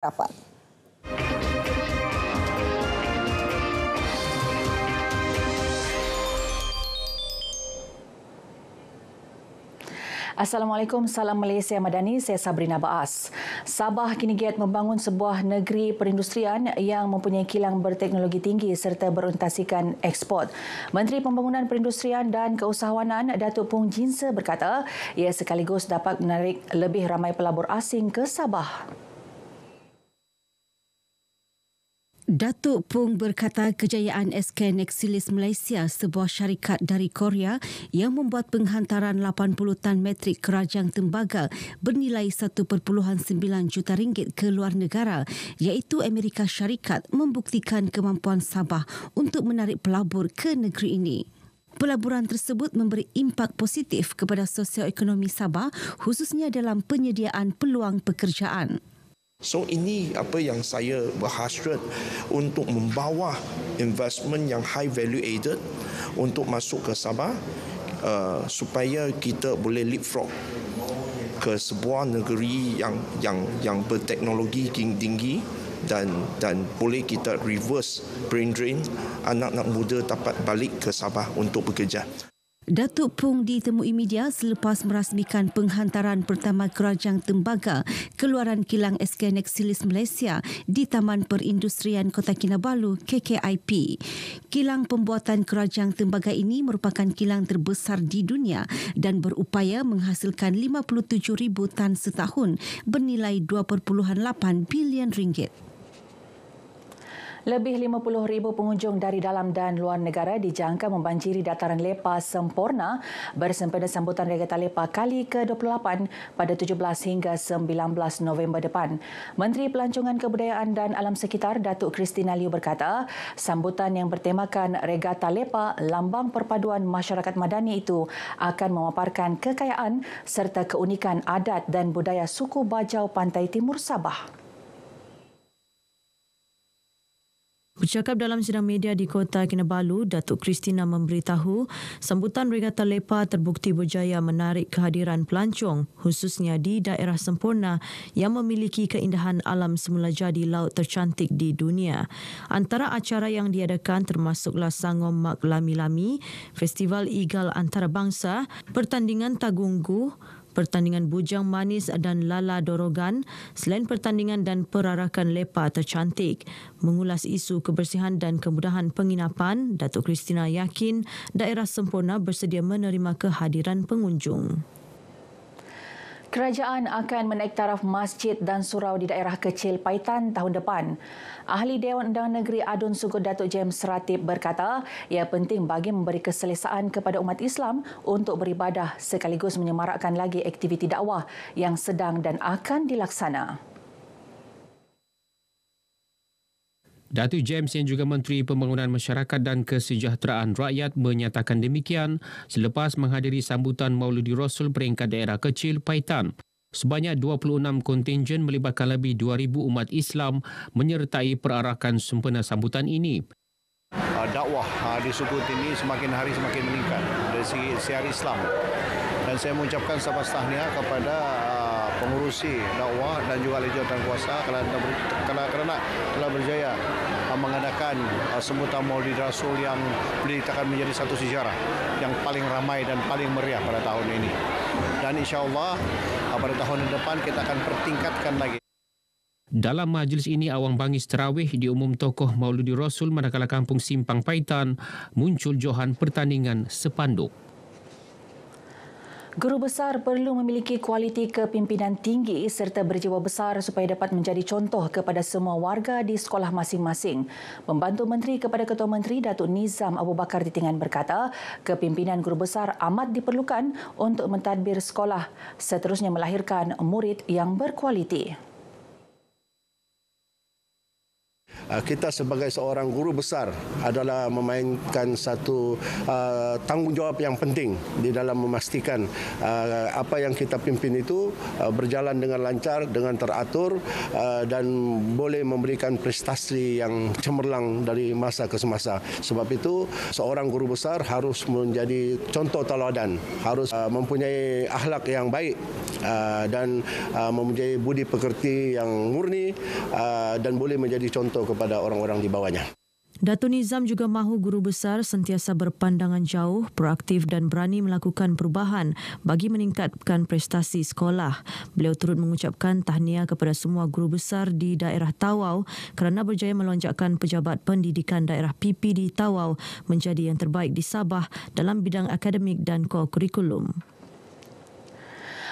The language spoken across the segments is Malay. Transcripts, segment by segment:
rapat. Assalamualaikum, salam Malaysia Madani, saya Sabrina Baas. Sabah kini giat membangun sebuah negeri perindustrian yang mempunyai kilang berteknologi tinggi serta berorientasikan ekspor. Menteri Pembangunan Perindustrian dan Keusahawanan Datuk Pung Jinse berkata ia sekaligus dapat menarik lebih ramai pelabur asing ke Sabah. Datuk Pung berkata kejayaan SK Nexilis Malaysia, sebuah syarikat dari Korea yang membuat penghantaran 80 tan metrik kerajang tembaga bernilai 1.9 juta ringgit ke luar negara iaitu Amerika Syarikat membuktikan kemampuan Sabah untuk menarik pelabur ke negeri ini. Pelaburan tersebut memberi impak positif kepada sosioekonomi Sabah khususnya dalam penyediaan peluang pekerjaan. So ini apa yang saya berhasrat untuk membawa investment yang high value added untuk masuk ke Sabah supaya kita boleh leapfrog ke sebuah negeri yang berteknologi tinggi dan boleh kita reverse brain drain, anak-anak muda dapat balik ke Sabah untuk bekerja. Datuk Pung ditemui media selepas merasmikan penghantaran pertama kerajang tembaga keluaran kilang SK Nexilis Malaysia di Taman Perindustrian Kota Kinabalu KKIP. Kilang pembuatan kerajang tembaga ini merupakan kilang terbesar di dunia dan berupaya menghasilkan 57,000 tan setahun bernilai 2.8 bilion ringgit. Lebih 50,000 pengunjung dari dalam dan luar negara dijangka membanjiri dataran Lepa Sempurna bersempena sambutan Regata Lepa kali ke-28 pada 17 hingga 19 November depan. Menteri Pelancongan Kebudayaan dan Alam Sekitar Datuk Christina Liew berkata, sambutan yang bertemakan Regata Lepa, lambang perpaduan masyarakat madani itu akan memaparkan kekayaan serta keunikan adat dan budaya suku Bajau Pantai Timur Sabah. Bercakap dalam sidang media di Kota Kinabalu, Datuk Christina memberitahu sambutan Regata Lepa terbukti berjaya menarik kehadiran pelancong khususnya di daerah Sempurna yang memiliki keindahan alam semula jadi laut tercantik di dunia. Antara acara yang diadakan termasuklah Sangom Mak Lami-Lami, Festival Igal Antarabangsa, pertandingan Tagunggu, pertandingan Bujang Manis dan Lala Dorogan, selain pertandingan dan perarakan Lepa tercantik. Mengulas isu kebersihan dan kemudahan penginapan, Datuk Christina yakin daerah Sempurna bersedia menerima kehadiran pengunjung. Kerajaan akan menaik taraf masjid dan surau di daerah kecil Paitan tahun depan. Ahli Dewan Undangan Negeri Adun Sugut Datuk James Ratib berkata ia penting bagi memberi keselesaan kepada umat Islam untuk beribadah sekaligus menyemarakkan lagi aktiviti dakwah yang sedang dan akan dilaksana. Datuk James yang juga Menteri Pembangunan Masyarakat dan Kesejahteraan Rakyat menyatakan demikian selepas menghadiri sambutan Maulidi Rasul peringkat daerah kecil Paitan. Sebanyak 26 kontingen melibatkan lebih 2,000 umat Islam menyertai perarakan sempena sambutan ini. Dakwah di Sukut ini semakin hari semakin meningkat dari segi siar Islam. Dan saya mengucapkan sahabat tahniah kepada pengurusi dakwah dan juga ahli jawatan kuasa kerana telah berjaya mengadakan sambutan Maulid Rasul yang boleh dikatakan menjadi satu sejarah yang paling ramai dan paling meriah pada tahun ini. Dan insya-Allah pada tahun depan kita akan pertingkatkan lagi. Dalam majlis ini, awang bangis tarawih di umum tokoh Maulidi Rasul manakala kampung Simpang Paitan muncul johan pertandingan sepanduk. Guru besar perlu memiliki kualiti kepimpinan tinggi serta berjiwa besar supaya dapat menjadi contoh kepada semua warga di sekolah masing-masing. Pembantu Menteri kepada Ketua Menteri Datuk Nizam Abu Bakar Ditingan berkata, kepimpinan guru besar amat diperlukan untuk mentadbir sekolah, seterusnya melahirkan murid yang berkualiti. kita sebagai seorang guru besar adalah memainkan satu tanggungjawab yang penting di dalam memastikan apa yang kita pimpin itu berjalan dengan lancar, dengan teratur dan boleh memberikan prestasi yang cemerlang dari masa ke semasa. Sebab itu seorang guru besar harus menjadi contoh tauladan, harus mempunyai akhlak yang baik dan mempunyai budi pekerti yang murni dan boleh menjadi contoh kepada orang-orang di bawahnya. Datuk Nizam juga mahu guru besar sentiasa berpandangan jauh, proaktif dan berani melakukan perubahan bagi meningkatkan prestasi sekolah. Beliau turut mengucapkan tahniah kepada semua guru besar di daerah Tawau kerana berjaya melonjakkan pejabat pendidikan daerah PPD Tawau menjadi yang terbaik di Sabah dalam bidang akademik dan kurikulum.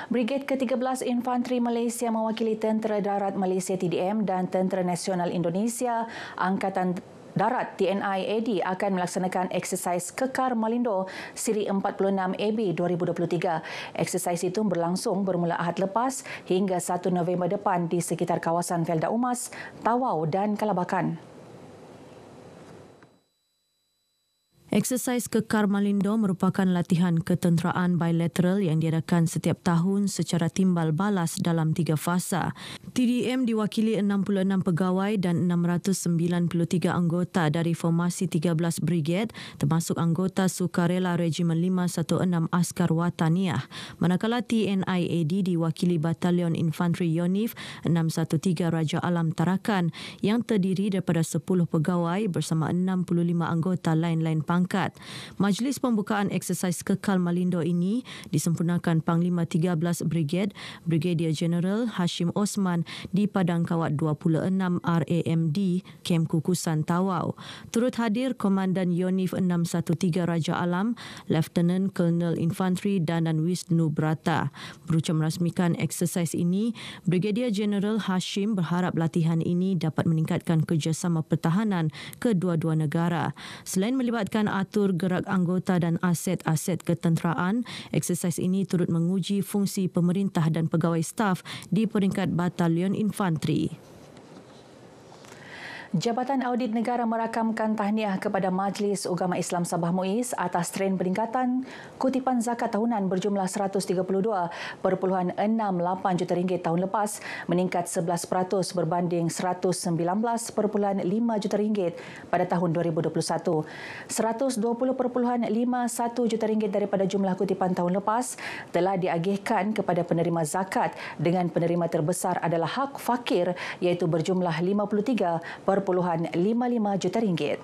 Brigade ke-13 Infanteri Malaysia mewakili Tentera Darat Malaysia TDM dan Tentera Nasional Indonesia Angkatan Darat TNI AD akan melaksanakan eksersis Kekar Malindo Siri 46 AB 2023. Eksersis itu berlangsung bermula Ahad lepas hingga 1 November depan di sekitar kawasan Felda Umas, Tawau dan Kalabakan. Eksersis Kekar Malindo merupakan latihan ketenteraan bilateral yang diadakan setiap tahun secara timbal balas dalam 3 fasa. TDM diwakili 66 pegawai dan 693 anggota dari formasi 13 brigade termasuk anggota sukarela Regimen 516 Askar Wataniah. Manakala TNI AD diwakili Batalion Infanteri Yonif 613 Raja Alam Tarakan yang terdiri daripada 10 pegawai bersama 65 anggota lain-lain pangkat. Majlis pembukaan eksersis Kekal Malindo ini disempurnakan Panglima 13 Brigade, Brigadier General Hashim Osman di Padang Kawat 26 RAMD, Kem Kukusan Tawau. Turut hadir Komandan Yonif 613 Raja Alam, Lieutenant Colonel Infanteri Danan Wisnu Brata. Berucap merasmikan eksersis ini, Brigadier General Hashim berharap latihan ini dapat meningkatkan kerjasama pertahanan kedua-dua negara. Selain melibatkan atur gerak anggota dan aset-aset ketenteraan, eksersis ini turut menguji fungsi pemerintah dan pegawai staf di peringkat Batalion Infanteri. Jabatan Audit Negara merakamkan tahniah kepada Majlis Ugama Islam Sabah MUIS atas tren peningkatan kutipan zakat tahunan berjumlah RM132.68 juta ringgit tahun lepas, meningkat 11% berbanding RM119.5 juta ringgit pada tahun 2021. RM120.51 juta ringgit daripada jumlah kutipan tahun lepas telah diagihkan kepada penerima zakat dengan penerima terbesar adalah hak fakir iaitu berjumlah RM53.55 juta ringgit.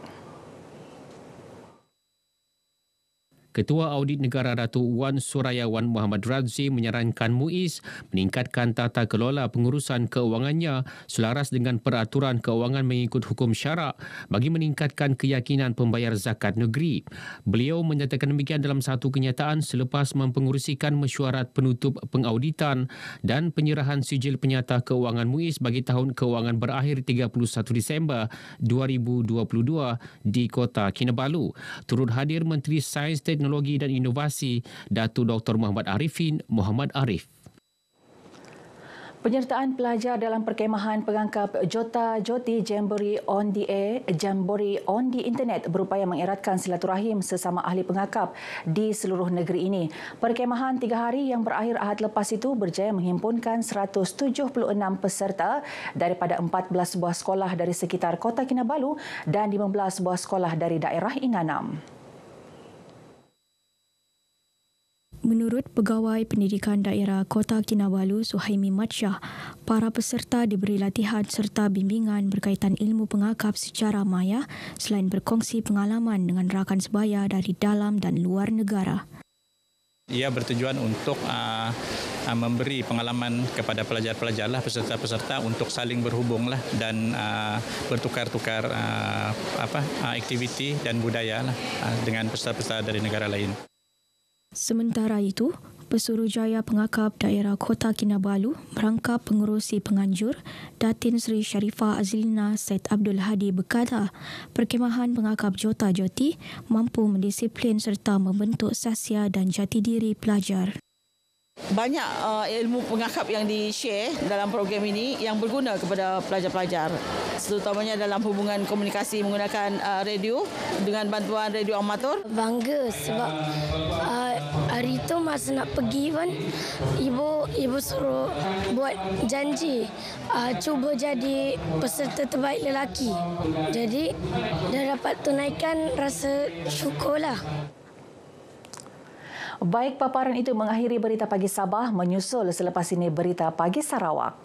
Ketua Audit Negara Datuk Wan Suraya Wan Muhammad Razzi menyarankan MUIS meningkatkan tata kelola pengurusan keuangannya selaras dengan peraturan keuangan mengikut hukum syarak bagi meningkatkan keyakinan pembayar zakat negeri. Beliau menyatakan demikian dalam satu kenyataan selepas mempengerusikan mesyuarat penutup pengauditan dan penyerahan sijil penyata keuangan MUIS bagi tahun keuangan berakhir 31 Disember 2022 di Kota Kinabalu. Turut hadir Menteri Sains, Teknologi dan Inovasi Datuk Dr. Muhammad Arifin Muhammad Arif. Penyertaan pelajar dalam perkemahan pengangkap Jota Joti Jamboree on the Air, Jamboree on the Internet berupaya mengeratkan silaturahim sesama ahli pengakap di seluruh negeri ini. Perkemahan 3 hari yang berakhir Ahad lepas itu berjaya menghimpunkan 176 peserta daripada 14 buah sekolah dari sekitar Kota Kinabalu dan 15 buah sekolah dari daerah Inanam. Menurut Pegawai Pendidikan Daerah Kota Kinabalu Suhaimi Matsyah, para peserta diberi latihan serta bimbingan berkaitan ilmu pengakap secara maya selain berkongsi pengalaman dengan rakan sebaya dari dalam dan luar negara. Ia bertujuan untuk memberi pengalaman kepada pelajar-pelajar peserta-peserta untuk saling berhubung dan bertukar-tukar aktiviti dan budaya dengan peserta-peserta dari negara lain. Sementara itu, Pesuruhjaya Pengakap Daerah Kota Kinabalu merangkap pengerusi penganjur Datin Sri Sharifah Azlina Said Abdul Hadi berkata, perkemahan pengakap Jota Joti mampu mendisiplin serta membentuk sahsia dan jati diri pelajar. Banyak ilmu pengakap yang di-share dalam program ini yang berguna kepada pelajar-pelajar, terutamanya dalam hubungan komunikasi menggunakan radio dengan bantuan radio amatur. Bangga sebab hari itu masa nak pergi pun ibu suruh buat janji cuba jadi peserta terbaik lelaki. Jadi dah dapat tunaikan rasa syukurlah. Baik, paparan itu mengakhiri Berita Pagi Sabah, menyusul selepas ini Berita Pagi Sarawak.